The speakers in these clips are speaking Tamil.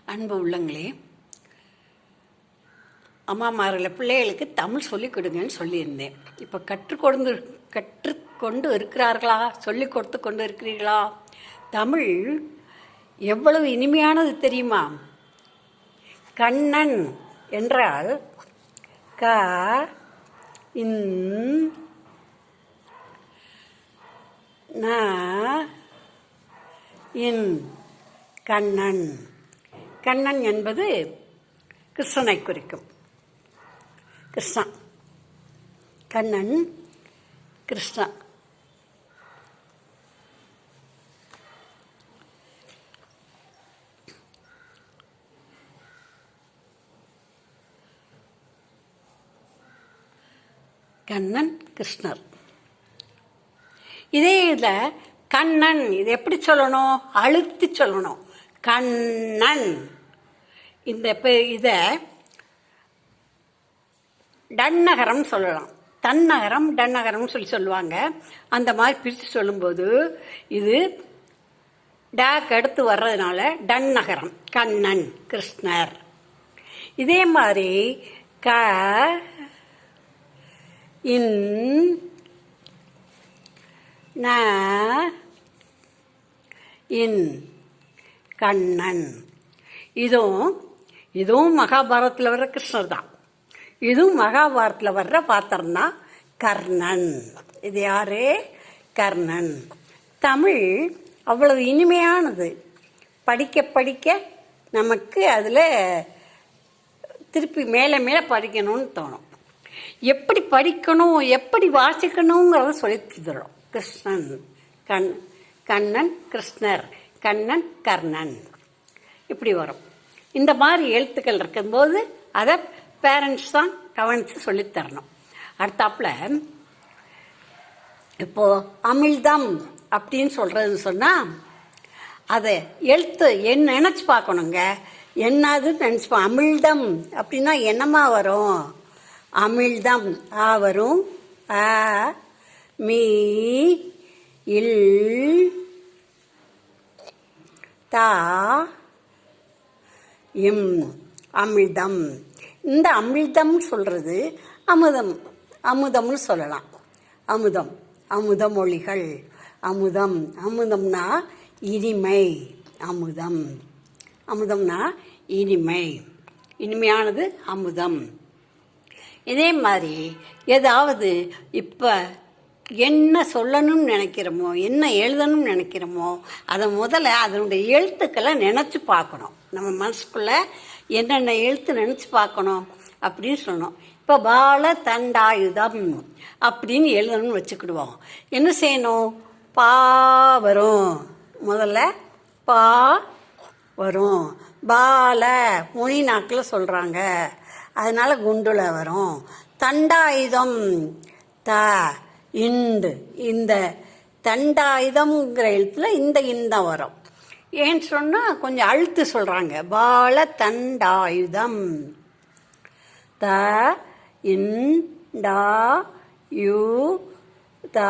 அன்பு உள்ளங்களே, அம்மாமார்களை பிள்ளைகளுக்கு தமிழ் சொல்லிக் கொடுங்கன்னு சொல்லியிருந்தேன். இப்போ கற்றுக்கொண்டு இருக்கிறார்களா? சொல்லிக் கொடுத்து கொண்டு இருக்கிறீர்களா? தமிழ் எவ்வளவு இனிமையானது தெரியுமா? கண்ணன் என்றால் க இன் ந இன் கண்ணன். கண்ணன் என்பது கிருஷ்ணனை குறிக்கும். கிருஷ்ணா, கண்ணன், கிருஷ்ணா. கண்ணன், கிருஷ்ணர். இதே இதில் கண்ணன் இது எப்படி சொல்லணும்? அழுத்தி சொல்லணும். கண்ணன். இதை டன்னகரம் சொல்லலாம். தன்னகரம் டன்னகரம் சொல்லுவாங்க. அந்த மாதிரி பிரித்து சொல்லும்போது இது டேக் அடுத்து வர்றதுனால டன்னகரம். கண்ணன், கிருஷ்ணர். இதே மாதிரி க இன் ந இன் கண்ணன். இதுவும் மகாபாரதத்தில் வர்ற கிருஷ்ணர் தான். இதுவும் மகாபாரதத்தில் வர்ற பாத்திரம் தான் கர்ணன். இது யாரு? கர்ணன். தமிழ் அவ்வளவு இனிமையானது. படிக்க படிக்க நமக்கு அதில் திருப்பி மேலே மேலே படிக்கணும்னு தோணும். எப்படி படிக்கணும், எப்படி வாசிக்கணுங்கிறத சொல்லி தரும். கிருஷ்ணன், கண்ணன், கிருஷ்ணர், கண்ணன், கர்ணன், இப்படி வரும். இந்த மாதிரி எழுத்துக்கள் இருக்கும்போது அதை பேரண்ட்ஸ் தான் கவனித்து சொல்லித்தரணும். அடுத்தாப்புல இப்போ அமிழ்தம் அப்படின்னு சொல்றதுன்னு சொன்னால் அதை எழுத்து நினச்சி பார்க்கணுங்க. என்னதுன்னு நினச்சிப்போம். அமிழ்தம் அப்படின்னா என்னமா வரும்? அமிழ்தம் ஆ வரும். அ மீ இல் தா இம். அமிழ்தம். இந்த அமிழ்தம் சொல்றது அமுதம். அமுதம்னு சொல்லலாம். அமுதம், அமுத மொழிகள். அமுதம், அமுதம்னா இனிமை. அமுதம், அமுதம்னா இனிமை, இனிமையானது அமுதம். இதே மாதிரி ஏதாவது இப்போ என்ன சொல்லணும்னு நினைக்கிறோமோ, என்ன எழுதணும்னு நினைக்கிறோமோ, அதை முதல்ல அதனுடைய எழுத்துக்களை நினச்சி பார்க்கணும். நம்ம மனசுக்குள்ளே என்னென்ன எழுத்து நினச்சி பார்க்கணும் அப்படின்னு சொல்லணும். இப்போ பால தண்டாயுதம் அப்படின்னு எழுதணும்னு வச்சுக்கிடுவோம். என்ன செய்யணும்? பா வரும். முதல்ல பா வரும். பால முனி நாக்கில் சொல்கிறாங்க, அதனால குண்டுல வரும். தண்டாயுதம் த இண்டு. இந்த தண்டாயுதம்ங்கிற எழுத்துல இந்த இந்தம் வரும். ஏன்னு சொன்னால் கொஞ்சம் அழுத்து சொல்கிறாங்க. பால தண்டாயுதம் த இண்டா யு த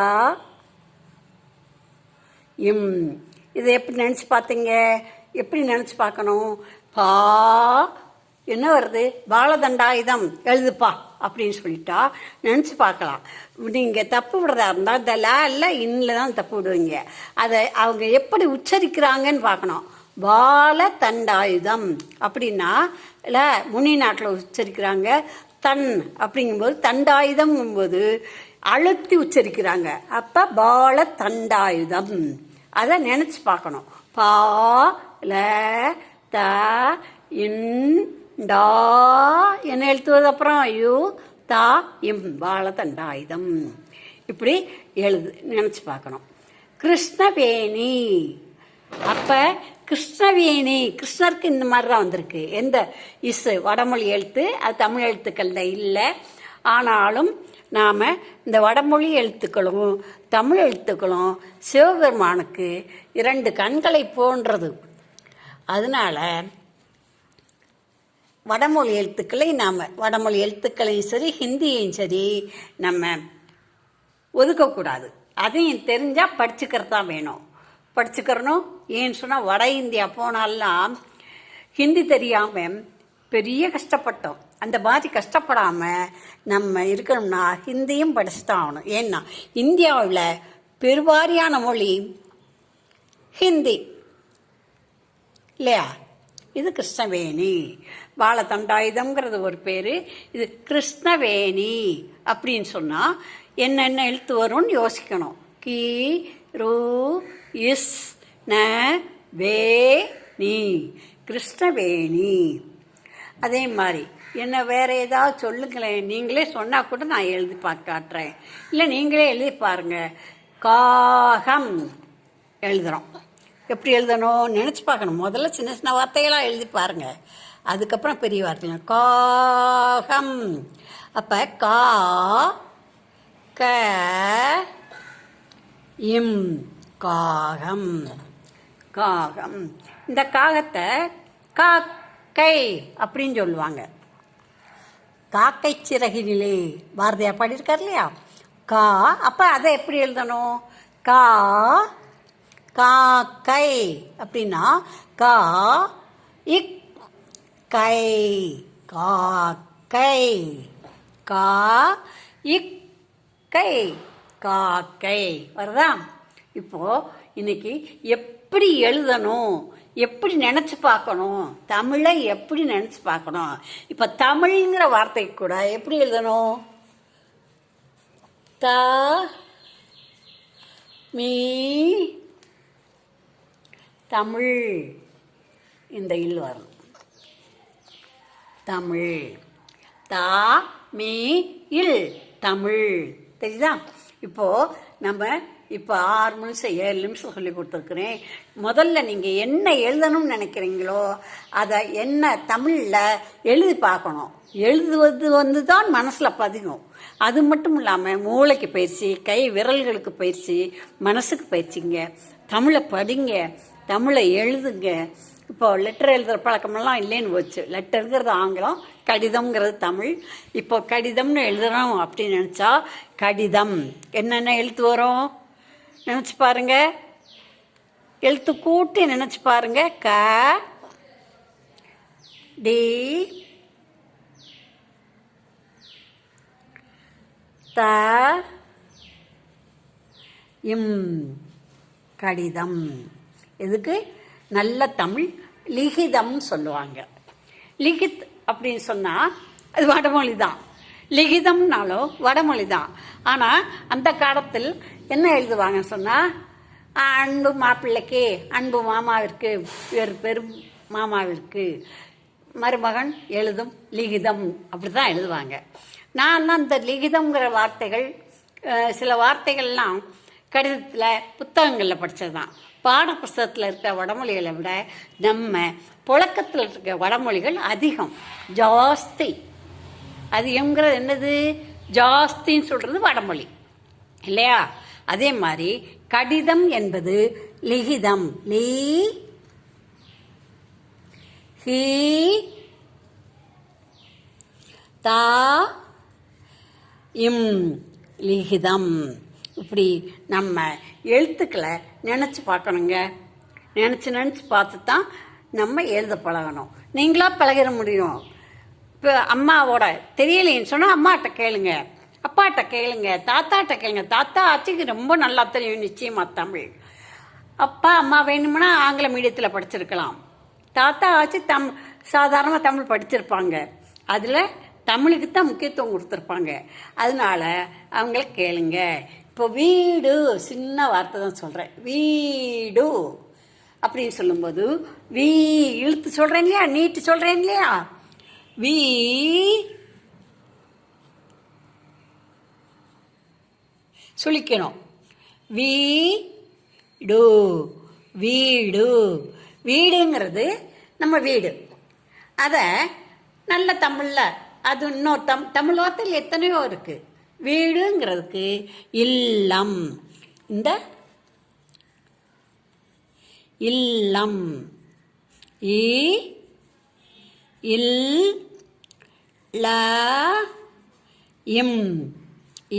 இம். இதை எப்படி நினச்சி பார்த்தீங்க? எப்படி நினச்சி பார்க்கணும்? பா என்ன வருது? பாலதண்டாயுதம் எழுதுப்பா அப்படின்னு சொல்லிட்டா நினச்சி பார்க்கலாம். நீங்கள் தப்பு விடுறதா இருந்தால் இந்த ல இன்னில் தான் தப்பு விடுவீங்க. அதை அவங்க எப்படி உச்சரிக்கிறாங்கன்னு பார்க்கணும். பால தண்டாயுதம் அப்படின்னா இல்லை முனி நாட்டில் உச்சரிக்கிறாங்க. தன் அப்படிங்கும்போது தண்டாயுதம்ங்கும்போது அழுத்தி உச்சரிக்கிறாங்க. அப்போ பால தண்டாயுதம். அதை நினச்சி பார்க்கணும். பா ல த இன் டா என்ன எழுத்துவது? அப்புறம் யு தா இம். பால தண்டாயுதம். இப்படி நினச்சி பார்க்கணும். கிருஷ்ணவேணி. அப்போ கிருஷ்ணவேணி, கிருஷ்ணருக்கு இந்த மாதிரி தான் வந்திருக்கு. எந்த வடமொழி எழுத்து, அது தமிழ் எழுத்துக்கள்ல இல்லை. ஆனாலும் நாம் இந்த வடமொழி எழுத்துக்களும் தமிழ் எழுத்துக்களும் சிவபெருமானுக்கு 2 கண்களை போன்றது. அதனால வடமொழி எழுத்துக்களையும் சரி ஹிந்தியையும் சரி நம்ம ஒதுக்கக்கூடாது. அதையும் தெரிஞ்சால் படிச்சுக்கிறது தான் வேணும். படிச்சுக்கிறணும். ஏன்னு சொன்னால் வட இந்தியா போனாலாம் ஹிந்தி தெரியாமல் பெரிய கஷ்டப்பட்டோம். அந்த மாதிரி கஷ்டப்படாமல் நம்ம இருக்கணும்னா ஹிந்தியும் படிச்சு தான் ஆகணும். ஏன்னா இந்தியாவில் பெருவாரியான மொழி ஹிந்தி இல்லையா? இது கிருஷ்ணவேணி. வாழத்தண்டாயுதம்ங்கிறது ஒரு பேர். இது கிருஷ்ணவேணி அப்படின்னு சொன்னால் என்னென்ன எழுத்து வரும்னு யோசிக்கணும். கி ரு இஸ் ந வே நீ, கிருஷ்ணவேணி. அதே மாதிரி என்ன வேறு ஏதாவது சொல்லுங்களேன். நீங்களே சொன்னால் கூட நான் எழுதி பார்த்து காட்டுறேன். இல்லை நீங்களே எழுதி பாருங்கள். காகம் எழுதுகிறோம். எப்படி எழுதணும் நினச்சி பார்க்கணும். முதல்ல சின்ன சின்ன வார்த்தைகளாக எழுதி பாருங்கள், அதுக்கப்புறம் பெரிய வார்த்தைகள். காகம். அப்போ கா க இம், காகம். காகம். இந்த காகத்தை காக்கை அப்படின்னு சொல்லுவாங்க. காக்கை சிறகினிலே பாரதியார் பாடியிருக்கார் இல்லையா? கா. அப்போ அதை எப்படி எழுதணும்? கா காக்கை அப்படின்னா கா இக் கை, காக்கை. கா இக் கை, காக்கை. வருதா? இப்போ இன்னைக்கு எப்படி எழுதணும், எப்படி நினச்சி பார்க்கணும், தமிழை எப்படி நினச்சி பார்க்கணும். இப்போ தமிழ்ங்கிற வார்த்தைக்கு கூட எப்படி எழுதணும்? த மீ தமிழ், இந்த இல் வரும். தமிழ். தா மீ இல், தமிழ். தெரியுதா? இப்போது நம்ம இப்போ 6 நிமிஷம் 7 நிமிஷம் சொல்லி கொடுத்துருக்குறேன். முதல்ல நீங்கள் என்ன எழுதணும்னு நினைக்கிறீங்களோ அதை என்ன தமிழில் எழுதி பார்க்கணும். எழுதுவது தான் மனசில் பதியும். அது மட்டும் இல்லாமல் மூளைக்கு பயிற்சி, கை விரல்களுக்கு பயிற்சி, மனசுக்கு பயிற்சிங்க. தமிழை படிங்க, தமிழை எழுதுங்க. இப்போ லெட்டர் எழுதுகிற பழக்கமெல்லாம் இல்லைன்னு போச்சு. லெட்டருங்கிறது ஆங்கிலம், கடிதம்ங்கிறது தமிழ். இப்போ கடிதம்னு எழுதுகிறோம் அப்படின்னு நினச்சா கடிதம் என்னென்ன எழுத்து வரும் நினச்சி பாருங்க. எழுத்து கூட்டி நினச்சி பாருங்க. க டி த இம், கடிதம். இதுக்கு நல்ல தமிழ் லிகிதம் சொல்லுவாங்க. லிகித் அப்படின்னு சொன்னால் அது வடமொழி தான். லிகிதம்னாலும் வடமொழி தான். ஆனால் அந்த காலத்தில் என்ன எழுதுவாங்கன்னு சொன்னால், அன்பு மாப்பிள்ளைக்கு, அன்பு மாமாவிற்கு, பெரும் மாமாவிற்கு மருமகன் எழுதும் லிகிதம், அப்படி தான் எழுதுவாங்க. நான் அந்த லிகிதம்ங்கிற வார்த்தைகள், சில வார்த்தைகள்லாம் கடிதத்தில் புத்தகங்களில் படித்தது தான். பாட புஸ்தகத்தில் இருக்கிற வடமொழிகளை விட நம்ம புழக்கத்தில் இருக்க வடமொழிகள் அதிகம், ஜாஸ்தி. அதிகங்கிறது என்னது? ஜாஸ்தின்னு சொல்கிறது வடமொழி இல்லையா? அதே மாதிரி கடிதம் என்பது லிகிதம். லீ ஹி தா இம், லிகிதம். இப்படி நம்ம எழுத்துக்களை நினச்சி பார்க்கணுங்க. நினச்சி பார்த்து தான் நம்ம எழுத பழகணும். நீங்களாக பழகிட முடியும். இப்போ அம்மாவோட தெரியலைன்னு சொன்னால் அம்மாட்ட கேளுங்க, அப்பாட்ட கேளுங்க, தாத்தாட்ட கேளுங்க. தாத்தா ஆச்சுக்கு ரொம்ப நல்லா தெரியும் நிச்சயமாக தமிழ். அப்பா அம்மா வேணும்னா ஆங்கில மீடியத்தில் படிச்சிருக்கலாம். தாத்தா ஆச்சு சாதாரணமாக தமிழ் படிச்சிருப்பாங்க. அதில் தமிழுக்கு தான் முக்கியத்துவம் கொடுத்துருப்பாங்க. அதனால அவங்கள கேளுங்க. இப்போ வீடு, சின்ன வார்த்தை தான் சொல்கிறேன். வீடு அப்படின்னு சொல்லும்போது இழுத்து சொல்கிறேன் இல்லையா, நீட்டு சொல்கிறேன் இல்லையா? சுழிக்கணும். வீடு, வீடு. வீடுங்கிறது நம்ம வீடு. அதை நல்ல தமிழில், அது இன்னொரு தமிழ் வார்த்தையில் எத்தனையோ இருக்குது. வீடுங்கிறதுக்கு இல்லம். இந்த இல்லம், இம்,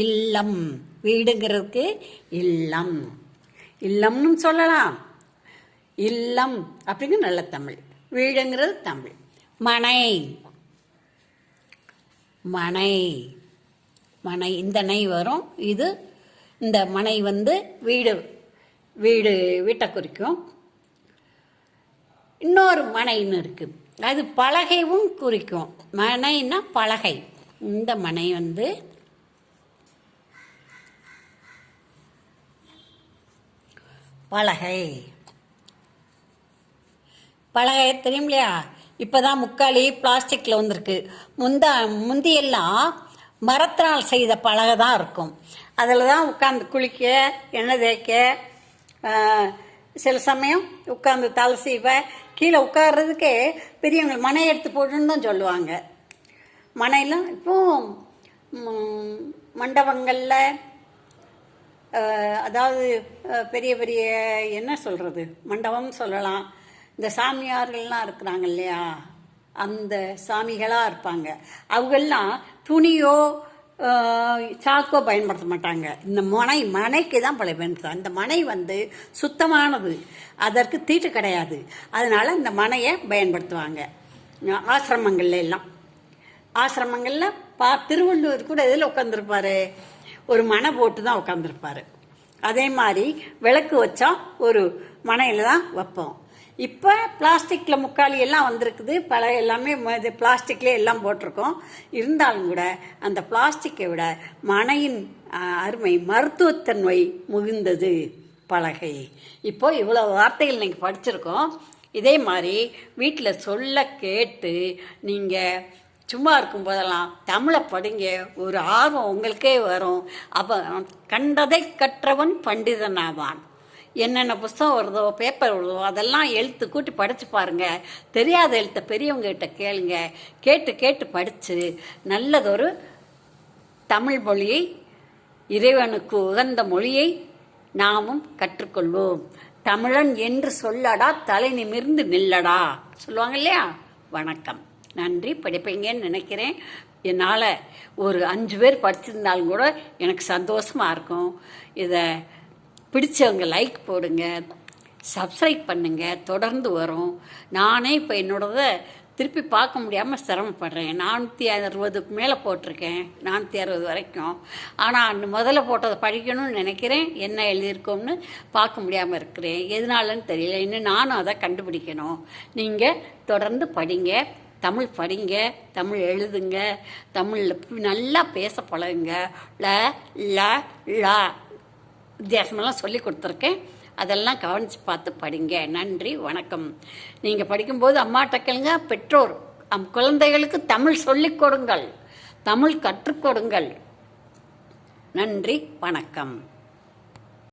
இல்லம். வீடுங்கிறதுக்கு இல்லம், இல்லம்னு சொல்லலாம். இல்லம் அப்படிங்கிற நல்ல தமிழ். வீடுங்கிறது தமிழ். மனை, மனை, மனை இந்த நை வரும். இது இந்த மனை வந்து வீடு, வீட்டை குறிக்கும். இன்னொரு மனைன்னு இருக்குது, அது பலகையும் குறிக்கும். மனைன்னா பலகை. இந்த மனை வந்து பலகை. பலகை தெரியும் இல்லையா? இப்போ தான் முக்காலி பிளாஸ்டிக்கில் வந்திருக்கு. முந்தியெல்லாம் மரத்தினால் செய்த பலகை தான் இருக்கும். அதில் தான் உட்காந்து குளிக்க, எண்ணெய் தேய்க்க, சில சமயம் உட்காந்து தலை சீவ, கீழே உட்கார்றதுக்கே பெரியவங்க மனை எடுத்து போட்டுன்னு தான் சொல்லுவாங்க. மனையெல்லாம் இப்போ மண்டபங்களில், அதாவது பெரிய பெரிய என்ன சொல்கிறது, மண்டபம்னு சொல்லலாம். இந்த சாமியார்கள்லாம் இருக்கிறாங்க இல்லையா, அந்த சாமிகளாக இருப்பாங்க. அவங்கெல்லாம் துணியோ சாக்கோ பயன்படுத்த மாட்டாங்க. இந்த மனைக்கு தான் பல பயன்படுத்தும். அந்த மனை வந்து சுத்தமானது, அதற்கு தீட்டு கிடையாது. அதனால இந்த மனையை பயன்படுத்துவாங்க. ஆசிரமங்கள்ல எல்லாம், ஆசிரமங்களில் திருவள்ளுவர் கூட இதில் உட்காந்துருப்பாரு, ஒரு மனை போட்டு தான் உட்காந்துருப்பாரு. அதே மாதிரி விளக்கு வச்சா ஒரு மனையில் தான் வைப்போம். இப்போ பிளாஸ்டிக்கில் முக்காலி எல்லாம் வந்திருக்குது, பல எல்லாமே பிளாஸ்டிக்லேயே எல்லாம் போட்டிருக்கோம். இருந்தாலும் கூட அந்த பிளாஸ்டிக்கை விட மனையின் அருமை, மருத்துவத்தன்மை முகிந்தது பலகை. இப்போ இவ்வளோ வார்த்தைகள் நீங்கள் படிச்சிருக்கோம். இதே மாதிரி வீட்டில் சொல்ல கேட்டு நீங்கள் சும்மா இருக்கும்போதெல்லாம் தமிழை படிங்க, ஒரு ஆர்வம் உங்களுக்கே வரும். அப்போ கண்டதை கற்றவன் பண்டிதனாவான். என்னென்ன புஸ்தகம் வருதோ, பேப்பர் வருதோ, அதெல்லாம் எழுத்து கூட்டி படித்து பாருங்கள். தெரியாத எழுத்த பெரியவங்ககிட்ட கேளுங்க. கேட்டு கேட்டு படித்து நல்லதொரு தமிழ் மொழியை, இறைவனுக்கு உகந்த மொழியை நாமும் கற்றுக்கொள்வோம். தமிழன் என்று சொல்லடா, தலை நிமிர்ந்து நில்லடா சொல்லுவாங்க இல்லையா? வணக்கம், நன்றி. படிப்பீங்கன்னு நினைக்கிறேன். என்னால் ஒரு 5 பேர் படிச்சிருந்தாலும் கூட எனக்கு சந்தோஷமாக இருக்கும். இதை பிடிச்சவங்க லைக் போடுங்க, சப்ஸ்கிரைப் பண்ணுங்க. தொடர்ந்து வரும். நானே இப்போ என்னோடத திருப்பி பார்க்க முடியாமல் சிரமப்படுறேன். 460க்கு மேலே போட்டிருக்கேன், 460 வரைக்கும். ஆனால் முதல்ல போட்டதை படிக்கணும்னு நினைக்கிறேன். என்ன எழுதியிருக்கோம்னு பார்க்க முடியாமல் இருக்கிறேன். எதனாலன்னு தெரியல. இன்னும் நானும் அதை கண்டுபிடிக்கணும். நீங்கள் தொடர்ந்து படிங்க, தமிழ் படிங்க, தமிழ் எழுதுங்க, தமிழில் நல்லா பேச பழகுங்க. ல ல ல வித்தியாசமெல்லாம் சொல்லி கொடுத்துருக்கேன். அதெல்லாம் கவனித்து பார்த்து படிங்க. நன்றி, வணக்கம். நீங்கள் படிக்கும்போது அம்மாட்ட கேளுங்க. பெற்றோர் குழந்தைகளுக்கு தமிழ் சொல்லிக் கொடுங்கள், தமிழ் கற்றுக் கொடுங்கள். நன்றி, வணக்கம்.